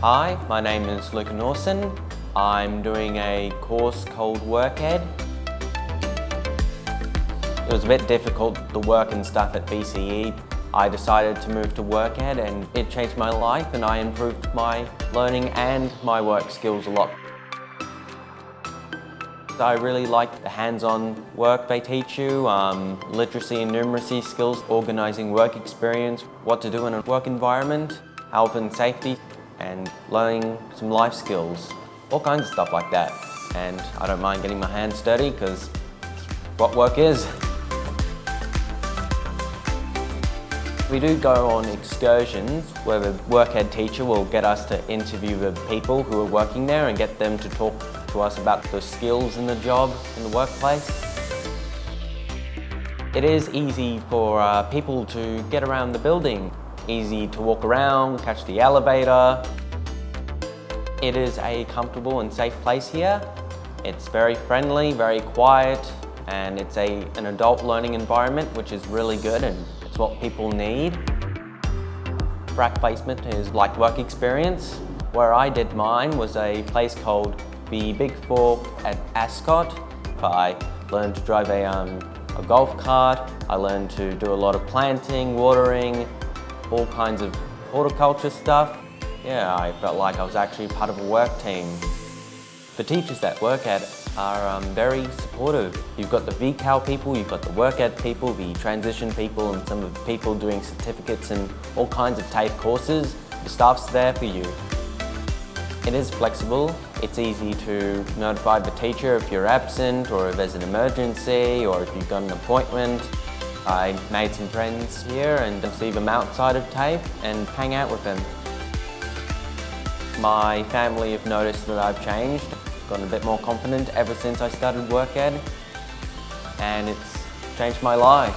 Hi, my name is Luka. I'm doing a course called WorkEd. It was a bit difficult, the work and stuff at BCE. I decided to move to WorkEd and it changed my life and I improved my learning and my work skills a lot. I really like the hands-on work they teach you, literacy and numeracy skills, organising work experience, what to do in a work environment, health and safety, and learning some life skills, all kinds of stuff like that. And I don't mind getting my hands dirty because what work is. We do go on excursions where the WorkEd teacher will get us to interview the people who are working there and get them to talk to us about the skills in the job, in the workplace. It is easy for people to get around the building. Easy to walk around, catch the elevator. It is a comfortable and safe place here. It's very friendly, very quiet, and it's an adult learning environment, which is really good and it's what people need. Prac placement is like work experience. Where I did mine was a place called the Big Four at Ascot. I learned to drive a golf cart. I learned to do a lot of planting, watering, all kinds of horticulture stuff. Yeah, I felt like I was actually part of a work team. The teachers at WorkEd are very supportive. You've got the VCAL people, you've got the WorkEd people, the transition people, and some of the people doing certificates and all kinds of TAFE courses. The staff's there for you. It is flexible. It's easy to notify the teacher if you're absent or if there's an emergency or if you've got an appointment. I made some friends here and see them outside of TAFE and hang out with them. My family have noticed that I've changed, gotten a bit more confident ever since I started WorkEd, and it's changed my life.